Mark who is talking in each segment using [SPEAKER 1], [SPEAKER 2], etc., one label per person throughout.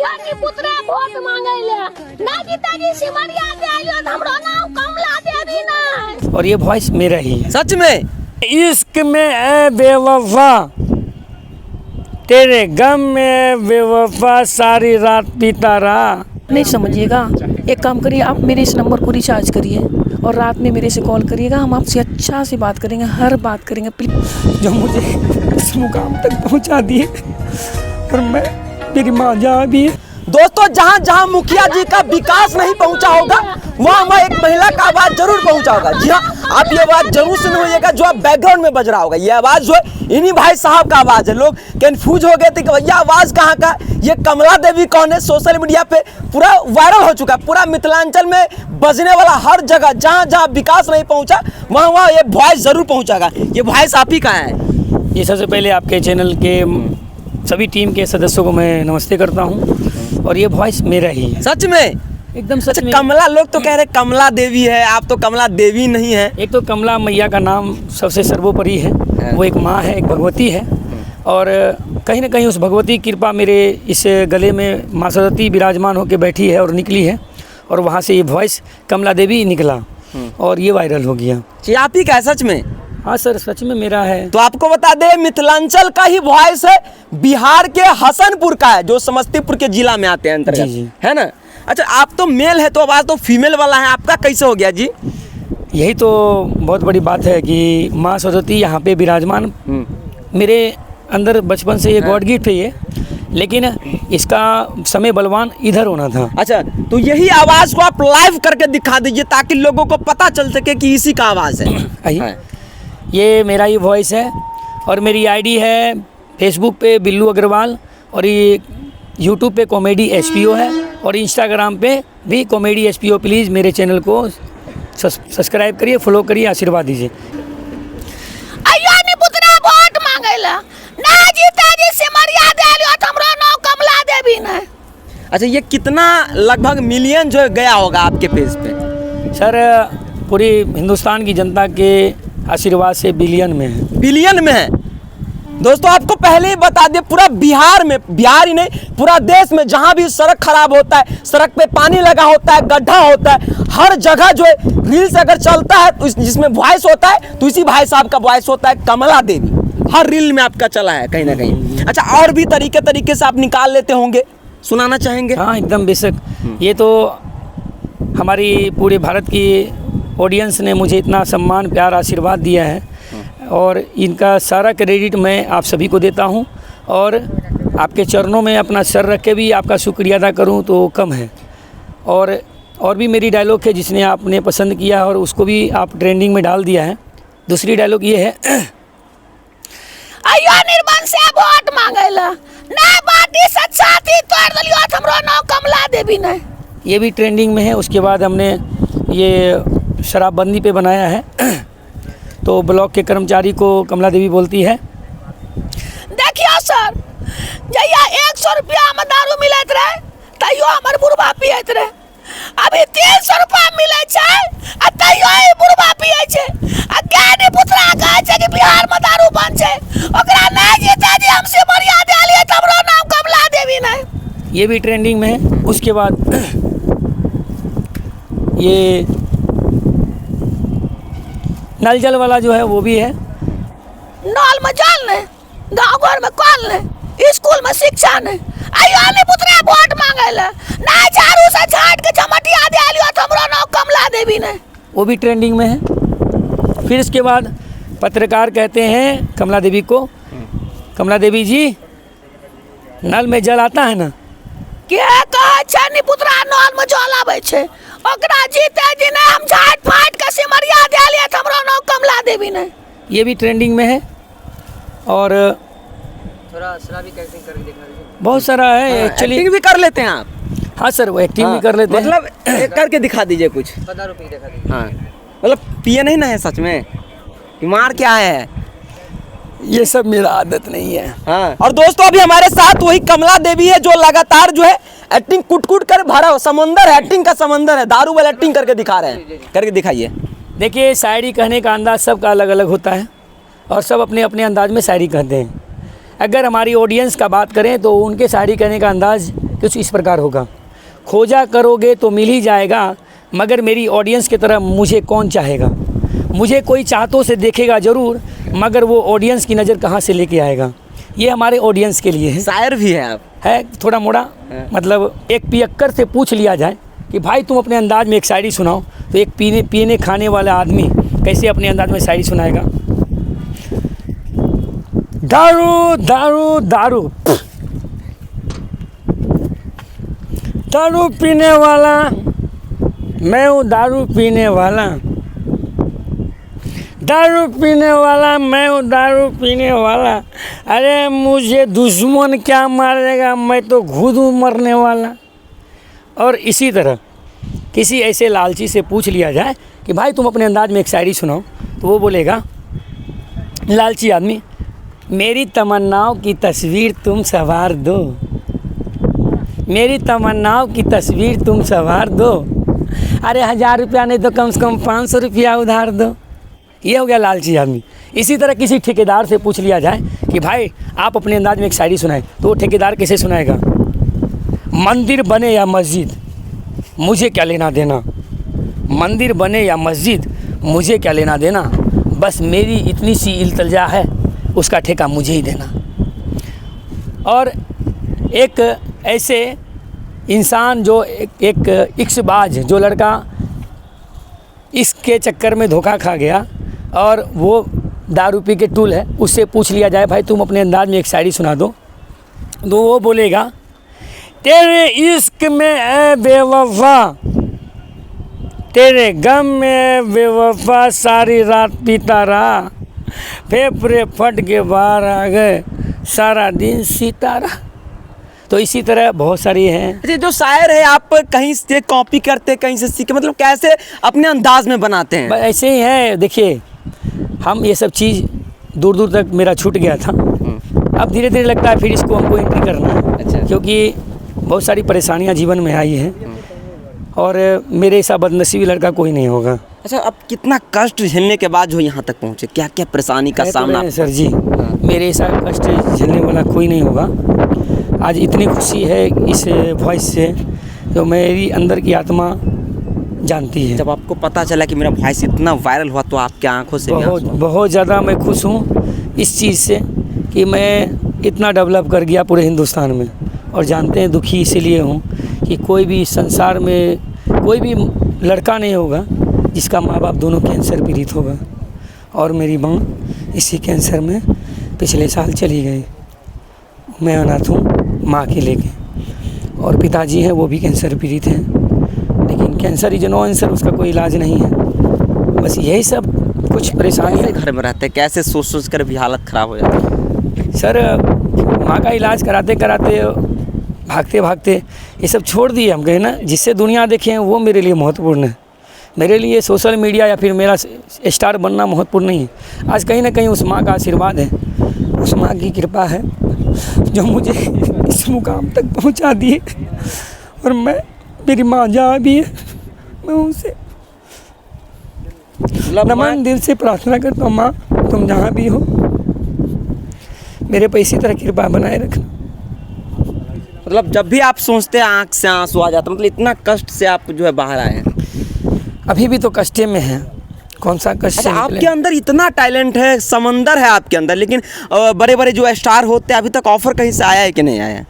[SPEAKER 1] आइयो नि पुत्रा वोट मांगैले ना जीताजी सिमरिया दे आइयो त हमरो नाम कमला देवी ना।
[SPEAKER 2] और ये वॉइस मेरा ही है।
[SPEAKER 3] सच में
[SPEAKER 2] इश्क में है बेवफा, तेरे गम में बेवफा, सारी रात पीता रहा।
[SPEAKER 4] नहीं समझिएगा, एक काम करिए, आप मेरे इस नंबर को रिचार्ज करिए और रात में मेरे से कॉल करिएगा, हम आपसे अच्छा से बात करेंगे, हर बात करेंगे प्लीज।
[SPEAKER 2] जो मुझे इस मुकाम तक पहुंचा दिए और मैं, मेरी माँ जहाँ भी है।
[SPEAKER 3] दोस्तों, जहाँ जहाँ मुखिया जी का विकास नहीं पहुंचा होगा वहाँ एक महिला का आवाज जरूर पहुंचा होगा। जी हाँ, आप ये आवाज जरूर सुनिएगा जो आप बैकग्राउंड में बज रहा होगा। ये आवाज जो है इन्हीं भाई साहब का आवाज है। लोग कंफ्यूज हो गए थे कि भैया आवाज कहाँ का, ये कमला देवी कौन है। सोशल मीडिया पे पूरा वायरल हो चुका है, पूरा मिथिलांचल में बजने वाला, हर जगह जहाँ जहाँ विकास नहीं पहुँचा वहाँ ये वॉइस जरूर पहुँचागा। ये वॉइस आप ही का है।
[SPEAKER 2] ये सबसे पहले आपके चैनल के सभी टीम के सदस्यों को मैं नमस्ते करता हूँ और ये वॉइस मेरा ही है।
[SPEAKER 3] सच में?
[SPEAKER 2] एकदम सच में।
[SPEAKER 3] कमला, लोग तो कह रहे कमला देवी है, आप तो कमला देवी नहीं है।
[SPEAKER 2] एक तो कमला मैया का नाम सबसे सर्वोपरि है, वो एक माँ है, एक भगवती है और कहीं ना कहीं उस भगवती की कृपा मेरे इस गले में माँ सरस्वती विराजमान होकर बैठी है और निकली है और वहाँ से ये वॉइस कमला देवी निकला और ये वायरल हो गया।
[SPEAKER 3] जी आप ही का है सच में?
[SPEAKER 2] हाँ सर, सच में मेरा है।
[SPEAKER 3] तो आपको बता दें मिथिलांचल का ही वॉइस है, बिहार के हसनपुर का है जो समस्तीपुर के जिला में आते हैं अंतर्गत,
[SPEAKER 2] जी।
[SPEAKER 3] है ना। अच्छा, आप तो मेल है तो आवाज तो फीमेल वाला है, आपका कैसे हो गया जी?
[SPEAKER 2] यही तो बहुत बड़ी बात है कि माँ सरस्वती यहाँ पे विराजमान, मेरे अंदर बचपन से ये गॉड गिफ्ट है ये, लेकिन इसका समय बलवान इधर होना था।
[SPEAKER 3] अच्छा, तो यही आवाज को आप लाइव करके दिखा दीजिए ताकि लोगों को पता चल सके कि इसी का आवाज है।
[SPEAKER 2] आइए, ये मेरा ही वॉइस है और मेरी आईडी है फेसबुक पे बिल्लू अग्रवाल और ये यूट्यूब पे कॉमेडी एसपीओ है और इंस्टाग्राम पे भी कॉमेडी एसपीओ। प्लीज़ मेरे चैनल को सब्सक्राइब करिए, फॉलो करिए, आशीर्वाद दीजिए।
[SPEAKER 1] आइयो नि पुत्रा वोट मांगैले ना जीताजी सिमरिया दे आइयो त हमरो नाम कमला देवी ना।
[SPEAKER 3] अच्छा, ये कितना लगभग मिलियन जो गया होगा आपके पेज पे?
[SPEAKER 2] सर, पूरी हिंदुस्तान की जनता के आशीर्वाद से बिलियन में है।
[SPEAKER 3] बिलियन में है। दोस्तों, आपको पहले ही बता दें, पूरा बिहार में, बिहार ही नहीं पूरा देश में जहां भी सड़क खराब होता है, सड़क पे पानी लगा होता है, गड्ढा होता है, हर जगह जो है रील्स अगर चलता है तो जिसमें वॉइस होता है तो इसी भाई साहब का वॉइस होता है, कमला देवी। हर रील में आपका चला है कहीं ना कहीं। अच्छा, और भी तरीके से आप निकाल लेते होंगे, सुनाना चाहेंगे?
[SPEAKER 2] हाँ एकदम बेशक। ये तो हमारी पूरे भारत की ऑडियंस ने मुझे इतना सम्मान, प्यार, आशीर्वाद दिया है और इनका सारा क्रेडिट मैं आप सभी को देता हूं और आपके चरणों में अपना सर रख के भी आपका शुक्रिया अदा करूं तो कम है। और भी मेरी डायलॉग है जिसने आपने पसंद किया और उसको भी आप ट्रेंडिंग में डाल दिया है। दूसरी डायलॉग ये है,
[SPEAKER 1] आइयो निर्बंध से वोट मांगैले ना बाटी सच्चाती तोड़ दलियो त हमरो नाम कमला देवी ना।
[SPEAKER 2] ये भी ट्रेंडिंग में है। उसके बाद हमने ये शराबबंदी पे बनाया है तो ब्लॉक के कर्मचारी को कमला देवी बोलती है,
[SPEAKER 1] देखियो सर, जहिया 100 रुपया में दारू मिलत रहे तैयो हमर बुढ़बा पियत रहे, अभी 300 रुपया मिले छै आ तैयो ई बुढ़बा पियै छै। आ ज्ञानी पुत्रा कहै छै कि बिहार में दारू बंद छै, ओकरा नहीं जीता जी हम सिमरिया दे आलिए त हमरो नाम कमला देवी ना।
[SPEAKER 2] ये भी ट्रेंडिंग में है। उसके बाद ये नल जल वाला जो है वो भी है।
[SPEAKER 1] नल में जल ने, गाँव घर में कल ने, स्कूल में शिक्षा ने। आइयो नि पुत्रा वोट मांगैले ना झाड़ू से झाड़ के झमटिया दे आलियो त हमरो नाम कमला देवी ना।
[SPEAKER 2] वो भी ट्रेंडिंग में है। फिर इसके बाद पत्रकार कहते हैं कमला देवी को, कमला देवी जी नल में जल आता है ना?
[SPEAKER 1] के कहै छै नि पुत्रा नल में जल आबै छै, ओकरा जीते जी ने हम झाट फाट के सिमरिया दे आलिए त हमरो नाम कमला देवी ना।
[SPEAKER 2] ये भी ट्रेंडिंग में है। और
[SPEAKER 5] थोड़ा शराबी एक्टिंग करके दिखा दीजिए।
[SPEAKER 2] बहुत सारा है एक्चुअली।
[SPEAKER 3] एक्टिंग भी कर लेते हैं आप?
[SPEAKER 2] हाँ सर, वो एक्टिंग भी कर लेते हैं।
[SPEAKER 3] मतलब करके दिखा दीजिए कुछ।
[SPEAKER 5] 15 रुपये दिखा दीजिए।
[SPEAKER 3] हाँ, मतलब पिए नहीं ना है सच में, बीमार क्या है?
[SPEAKER 2] ये सब मेरा आदत नहीं है।
[SPEAKER 3] हाँ। और दोस्तों, अभी हमारे साथ वही कमला देवी है जो लगातार जो है एक्टिंग कुट कर भरा समंदर है, एक्टिंग का समंदर है, दारू वाला एक्टिंग करके दिखा रहे हैं। करके दिखाइए।
[SPEAKER 2] देखिए, शायरी कहने का अंदाज सबका अलग अलग होता है और सब अपने अपने अंदाज में शायरी कहते हैं। अगर हमारी ऑडियंस का बात करें तो उनके शायरी कहने का अंदाज़ कुछ इस प्रकार होगा। खोजा करोगे तो मिल ही जाएगा, मगर मेरी ऑडियंस की तरह मुझे कौन चाहेगा। मुझे कोई चाहतों से देखेगा ज़रूर, मगर वो ऑडियंस की नज़र कहाँ से लेके आएगा। ये हमारे ऑडियंस के लिए है।
[SPEAKER 3] शायर भी है आप।
[SPEAKER 2] है थोड़ा मोड़ा, मतलब एक पियक्कर से पूछ लिया जाए कि भाई तुम अपने अंदाज में एक शायरी सुनाओ, तो एक पीने खाने वाला आदमी कैसे अपने अंदाज में शायरी सुनाएगा। दारू दारू दारू, दारू पीने वाला मैं हूँ, दारू पीने वाला, दारू पीने वाला मैं हूँ, दारू पीने वाला। अरे मुझे दुश्मन क्या मारेगा, मैं तो खुद हूँ मरने वाला। और इसी तरह किसी ऐसे लालची से पूछ लिया जाए कि भाई तुम अपने अंदाज में एक शायरी सुनाओ, तो वो बोलेगा, लालची आदमी, मेरी तमन्नाओं की तस्वीर तुम संवार दो, मेरी तमन्नाओं की तस्वीर तुम संवार दो। अरे 1000 रुपया नहीं तो कम से कम 500 रुपया उधार दो। ये हो गया लालची आदमी। इसी तरह किसी ठेकेदार से पूछ लिया जाए कि भाई आप अपने अंदाज में एक शायरी सुनाएं, तो वो ठेकेदार कैसे सुनाएगा। मंदिर बने या मस्जिद मुझे क्या लेना देना, मंदिर बने या मस्जिद मुझे क्या लेना देना, बस मेरी इतनी सी इल्तिजा है, उसका ठेका मुझे ही देना। और एक ऐसे इंसान जो एक इक्सबाज, जो लड़का इसके चक्कर में धोखा खा गया और वो दारू पी के टूल है, उससे पूछ लिया जाए भाई तुम अपने अंदाज में एक शायरी सुना दो, तो वो बोलेगा, तेरे इश्क में है बेवफा, तेरे गम में बेवफा, सारी रात पीता रहा, फेफड़े फट के बाहर आ गए, सारा दिन सीता रहा। तो इसी तरह बहुत सारी हैं।
[SPEAKER 3] अच्छा, जो शायर है आप कहीं से कॉपी करते, कहीं से सीखे, मतलब कैसे अपने अंदाज में बनाते हैं?
[SPEAKER 2] ऐसे ही है। देखिए, हम ये सब चीज़ दूर दूर तक मेरा छूट गया था, अब धीरे धीरे लगता है फिर इसको हमको एंट्री करना है।
[SPEAKER 3] अच्छा।
[SPEAKER 2] क्योंकि बहुत सारी परेशानियां जीवन में आई हैं और मेरे ऐसा बदनसीबी लड़का कोई नहीं होगा।
[SPEAKER 3] अच्छा, अब कितना कष्ट झेलने के बाद जो यहाँ तक पहुँचे, क्या क्या परेशानी का सामना?
[SPEAKER 2] सर जी, मेरे ऐसा कष्ट झेलने वाला कोई नहीं होगा। आज इतनी खुशी है इस वॉइस से, जो मेरी अंदर की आत्मा जानती है।
[SPEAKER 3] जब आपको पता चला कि मेरा वॉइस इतना वायरल हुआ, तो आपके आंखों से
[SPEAKER 2] बहुत ज़्यादा मैं खुश हूँ इस चीज़ से कि मैं इतना डेवलप कर गया पूरे हिंदुस्तान में। और जानते हैं दुखी इसीलिए हूँ कि कोई भी संसार में कोई भी लड़का नहीं होगा जिसका माँ बाप दोनों कैंसर पीड़ित होगा। और मेरी माँ इसी कैंसर में पिछले साल चली गई। मैं अनाथ हूँ माँ के लेके, और पिताजी हैं वो भी कैंसर पीड़ित हैं, लेकिन कैंसर इज नो आंसर, उसका कोई इलाज नहीं है। बस यही सब कुछ परेशानी।
[SPEAKER 3] घर में रहते कैसे सोच सोच कर भी हालत ख़राब हो जाती है?
[SPEAKER 2] सर, माँ का इलाज कराते कराते भागते भागते ये सब छोड़ दिए हम गए ना। जिससे दुनिया देखें वो मेरे लिए महत्वपूर्ण है। मेरे लिए सोशल मीडिया या फिर मेरा स्टार बनना महत्वपूर्ण नहीं है। आज कहीं ना कहीं उस माँ का आशीर्वाद है, उस माँ की कृपा है जो मुझे इस मुकाम तक पहुँचा दिए। और मेरी माँ जहाँ भी है, मैं उनसे नमन दिल से प्रार्थना करता हूँ, माँ तुम जहाँ भी हो मेरे पे इसी तरह कृपा बनाए रखना।
[SPEAKER 3] मतलब जब भी आप सोचते हैं आँख से आंसू आ जाता, मतलब इतना कष्ट से आप जो है बाहर आए हैं।
[SPEAKER 2] अभी भी तो कष्टे में हैं, कौन सा कष्ट।
[SPEAKER 3] अच्छा, आपके अंदर इतना टैलेंट है, समंदर है आपके अंदर, लेकिन बड़े बड़े जो स्टार होते हैं, अभी तक ऑफर कहीं से आया है कि नहीं आया?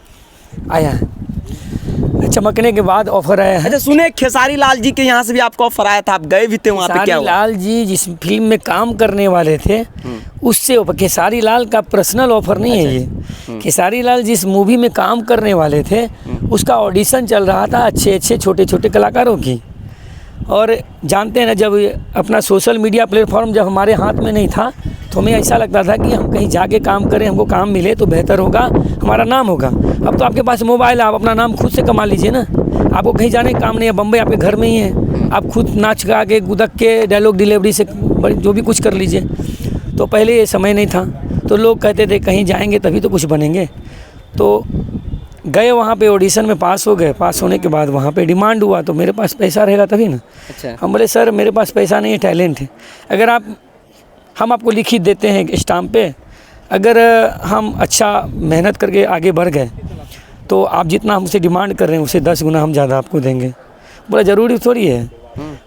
[SPEAKER 2] आया है, चमकने के बाद ऑफर आया है।
[SPEAKER 3] अच्छा, सुने खेसारी लाल जी के यहाँ से भी आपको ऑफर आया था, आप गए भी थे वहाँ पे, क्या हुआ?
[SPEAKER 2] लाल जी जिस फिल्म में काम करने वाले थे उससे खेसारी लाल का पर्सनल ऑफर नहीं है ये। खेसारी लाल जिस मूवी में काम करने वाले थे उसका ऑडिशन चल रहा था अच्छे अच्छे छोटे छोटे कलाकारों की। और जानते हैं ना, जब अपना सोशल मीडिया प्लेटफॉर्म जब हमारे हाथ में नहीं था तो हमें ऐसा लगता था कि हम कहीं जाके काम करें, हमको काम मिले तो बेहतर होगा, हमारा नाम होगा। अब तो आपके पास मोबाइल है, आप अपना नाम खुद से कमा लीजिए ना। आपको कहीं जाने का काम नहीं है, बम्बई आपके घर में ही है, आप खुद नाच गा के गुदक के डायलॉग डिलीवरी से जो भी कुछ कर लीजिए। तो पहले ये समय नहीं था, तो लोग कहते थे कहीं जाएंगे तभी तो कुछ बनेंगे। तो गए वहाँ पे, ऑडिशन में पास हो गए। पास होने के बाद वहाँ पे डिमांड हुआ, तो मेरे पास पैसा रहेगा तभी ना।
[SPEAKER 3] अच्छा।
[SPEAKER 2] हम बोले सर मेरे पास पैसा नहीं है, टैलेंट है। अगर हम आपको लिखित देते हैं स्टाम्प पे, अगर हम अच्छा मेहनत करके आगे बढ़ गए तो आप जितना हमसे डिमांड कर रहे हैं उससे 10 गुना हम ज़्यादा आपको देंगे। बोला ज़रूरी थोड़ी है,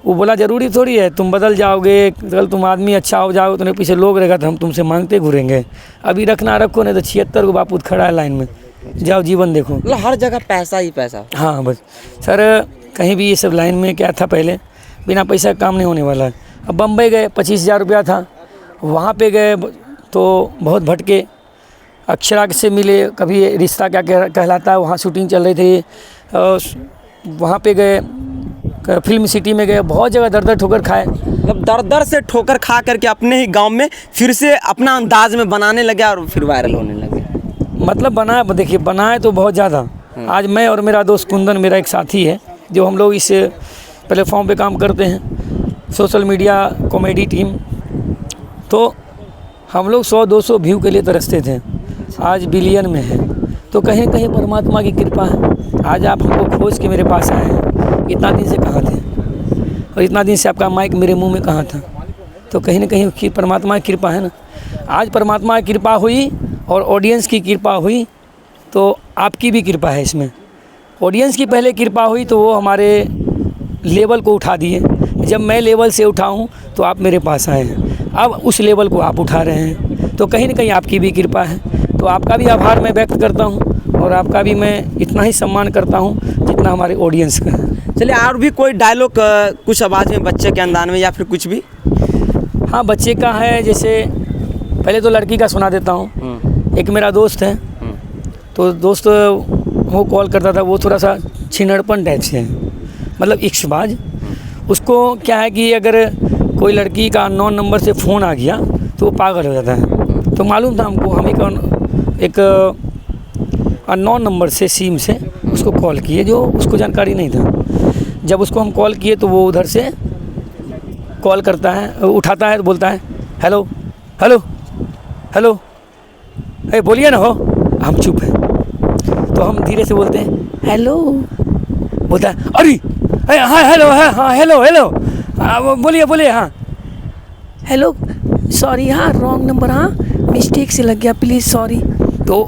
[SPEAKER 2] वो बोला ज़रूरी थोड़ी है, तुम बदल जाओगे, कल तुम आदमी अच्छा हो जाओगे, तुम्हें पीछे लोग रहेगा तो हम तुमसे मांगते घूरेंगे। अभी रखना रखो, नहीं तो 76 को बापूत खड़ा है लाइन में, जाओ जीवन देखो।
[SPEAKER 3] मतलब हर जगह पैसा ही पैसा।
[SPEAKER 2] हाँ बस सर, कहीं भी ये सब लाइन में क्या था, पहले बिना पैसा काम नहीं होने वाला है। अब बम्बई गए 25,000 रुपया था, वहाँ पे गए तो बहुत भटके, अक्षरा से मिले, कभी रिश्ता क्या कहलाता है, वहाँ शूटिंग चल रही थी, वहाँ पे गए, फिल्म सिटी में गए, बहुत जगह दर दर ठोकर खाए।
[SPEAKER 3] मतलब दर दर से ठोकर खा करके अपने ही गांव में फिर से अपना अंदाज में बनाने लगे और फिर वायरल होने लगे।
[SPEAKER 2] मतलब बनाए, देखिए बनाए तो बहुत ज़्यादा। आज मैं और मेरा दोस्त कुंदन, मेरा एक साथी है, जो हम लोग इस प्लेटफॉर्म पे काम करते हैं, सोशल मीडिया कॉमेडी टीम, तो हम लोग 100-200 व्यू के लिए तरसते थे, आज बिलियन में है। तो कहीं कहीं परमात्मा की कृपा है, आज आप हमको खोज के मेरे पास आए हैं। इतना दिन से कहाँ थे, और इतना दिन से आपका माइक मेरे मुंह में कहाँ था, तो कहीं ना कहीं परमात्मा की कृपा है ना। आज परमात्मा की कृपा हुई और ऑडियंस की कृपा हुई, तो आपकी भी कृपा है इसमें। ऑडियंस की पहले कृपा हुई तो वो हमारे लेवल को उठा दिए, जब मैं लेवल से उठा हूँ तो आप मेरे पास आए हैं, अब उस लेवल को आप उठा रहे हैं, तो कहीं ना कहीं आपकी भी कृपा है। तो आपका भी आभार मैं व्यक्त करता हूँ और आपका भी मैं इतना ही सम्मान करता हूँ जितना हमारे ऑडियंस का है।
[SPEAKER 3] चलिए, और भी कोई डायलॉग कुछ आवाज़ में, बच्चे के अंदाज में या फिर कुछ भी?
[SPEAKER 2] हाँ, बच्चे का है, जैसे पहले तो लड़की का सुना देता हूँ। एक मेरा दोस्त है, तो दोस्त वो कॉल करता था, वो थोड़ा सा छिनड़पन टाइप से है, मतलब इश्कबाज। उसको क्या है कि अगर कोई लड़की का अननोन नंबर से फ़ोन आ गया तो वो पागल हो जाता है। तो मालूम था हमको, हम एक अननोन नंबर से, सिम से उसको कॉल किए, जो उसको जानकारी नहीं था। जब उसको हम कॉल किए तो वो उधर से कॉल करता है, उठाता है तो बोलता है हेलो हेलो हेलो, अरे बोलिए ना हो। हम चुप हैं, तो हम धीरे से बोलते हैं हेलो, बोलता है अरे हाँ हेलो, हाँ हेलो हेलो, बोलिए बोलिए, हाँ
[SPEAKER 4] हेलो, सॉरी, हाँ रॉन्ग नंबर, हाँ मिस्टेक से लग गया, प्लीज़ सॉरी।
[SPEAKER 2] तो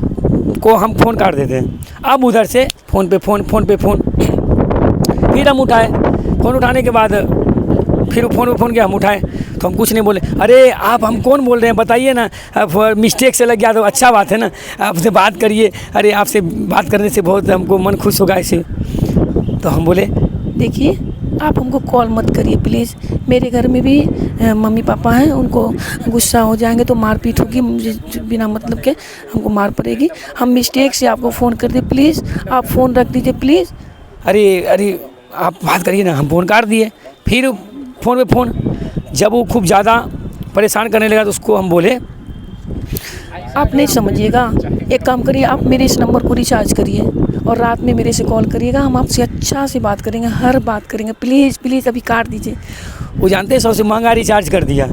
[SPEAKER 2] को हम फ़ोन काट देते हैं। अब उधर से फ़ोन पे फ़ोन, फ़ोन पे फ़ोन, फिर हम उठाए, फ़ोन उठाने के बाद फिर फ़ोन पे फ़ोन किया, हम उठाए तो हम कुछ नहीं बोले। अरे आप हम कौन बोल रहे हैं बताइए ना, मिस्टेक से लग गया तो अच्छा बात है ना, आपसे बात करिए। अरे आपसे बात करने से बहुत हमको मन खुश होगा ऐसे। तो हम बोले
[SPEAKER 4] देखिए, आप हमको कॉल मत करिए प्लीज़, मेरे घर में भी मम्मी पापा हैं, उनको गुस्सा हो जाएंगे तो मारपीट होगी, मुझे बिना मतलब के हमको मार पड़ेगी। हम मिस्टेक से आपको फ़ोन कर दिए, प्लीज़ आप फ़ोन रख दीजिए प्लीज़।
[SPEAKER 2] अरे अरे आप बात करिए ना, हम फ़ोन काट दिए। फिर फ़ोन पे फ़ोन, जब वो खूब ज़्यादा परेशान करने लगा तो उसको हम बोले
[SPEAKER 4] आप नहीं समझिएगा, एक काम करिए, आप मेरे इस नंबर को रिचार्ज करिए और रात में मेरे से कॉल करिएगा, हम आपसे अच्छा से बात करेंगे, हर बात करेंगे, प्लीज़ प्लीज़ अभी काट दीजिए।
[SPEAKER 2] वो जानते हैं सबसे महंगा रिचार्ज कर दिया,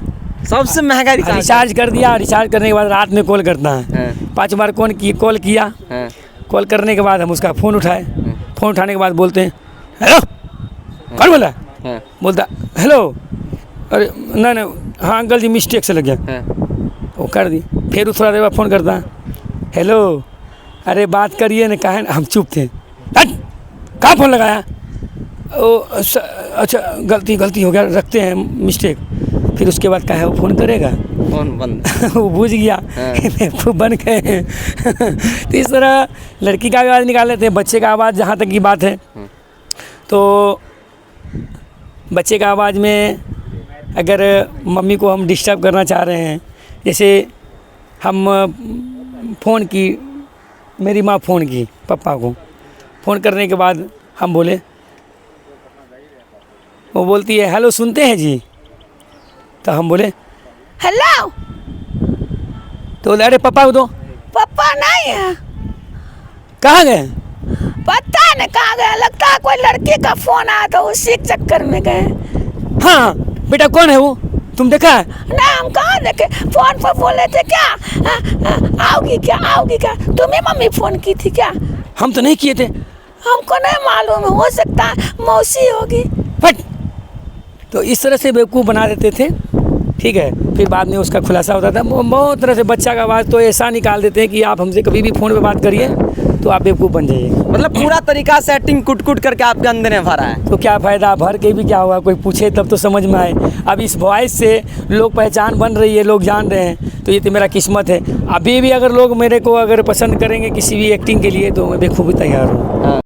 [SPEAKER 3] सबसे महंगा
[SPEAKER 2] रिचार्ज कर दिया। रिचार्ज करने के बाद रात में कॉल करता है, 5 बार कॉल किया। कॉल करने के बाद हम उसका फ़ोन उठाए, फ़ोन उठाने के बाद बोलते हैं हेलो, कौन बोला? बोलता हेलो, अरे नहीं, हाँ अंकल जी मिस्टेक से लग गया, वो कर दी। फिर थोड़ा देर बाद फ़ोन करता है हेलो, अरे बात करिए ना, कहा हम चुप थे, कहाँ फ़ोन लगाया? ओ अच्छा गलती हो गया, रखते हैं, मिस्टेक। फिर उसके बाद कहा है वो फ़ोन करेगा,
[SPEAKER 3] फ़ोन बंद।
[SPEAKER 2] वो बुझ गया वो बन गए हैं। तो इस तरह लड़की का आवाज़ निकाल लेते हैं। बच्चे का आवाज़ जहाँ तक की बात है, तो बच्चे का आवाज़ में अगर मम्मी को हम डिस्टर्ब करना चाह रहे हैं, जैसे हम फ़ोन की, मेरी माँ फ़ोन की पापा को, फ़ोन करने के बाद हम बोले, वो बोलती है हेलो सुनते हैं जी, तो हम बोले
[SPEAKER 1] हेलो,
[SPEAKER 2] तो बोले अरे पापा को दो।
[SPEAKER 1] पापा नहीं है,
[SPEAKER 2] कहाँ गए?
[SPEAKER 1] पता नहीं कहाँ गया, लगता है कोई लड़की का फोन आया था, उसी के चक्कर में गए।
[SPEAKER 2] हाँ बेटा कौन है वो, तुम देखा है?
[SPEAKER 1] ना हम कहाँ देखे, फोन पर बोले थे क्या आओगी क्या, आओगी क्या, तुम्हें मम्मी फोन की थी क्या?
[SPEAKER 2] हम तो नहीं किए थे।
[SPEAKER 1] हमको नहीं मालूम, हो सकता है मौसी होगी।
[SPEAKER 2] बट तो इस तरह से बेवकूफ़ बना देते थे, ठीक है। फिर बाद में उसका खुलासा होता था। बहुत तरह से बच्चा का आवाज़ तो ऐसा निकाल देते हैं कि आप हमसे कभी भी फ़ोन पे बात करिए तो आप बेवकूफ़ बन जाइएगा।
[SPEAKER 3] मतलब पूरा तरीका सेटिंग कुट कुट करके आपके अंदर में भरा है।
[SPEAKER 2] तो क्या फ़ायदा, भर के भी क्या हुआ, कोई पूछे तब तो समझ में आए। अब इस वॉइस से लोग पहचान बन रही है, लोग जान रहे हैं, तो ये तो मेरा किस्मत है। अभी भी अगर लोग मेरे को अगर पसंद करेंगे किसी भी एक्टिंग के लिए तो मैं बेखूबी तैयार हूँ।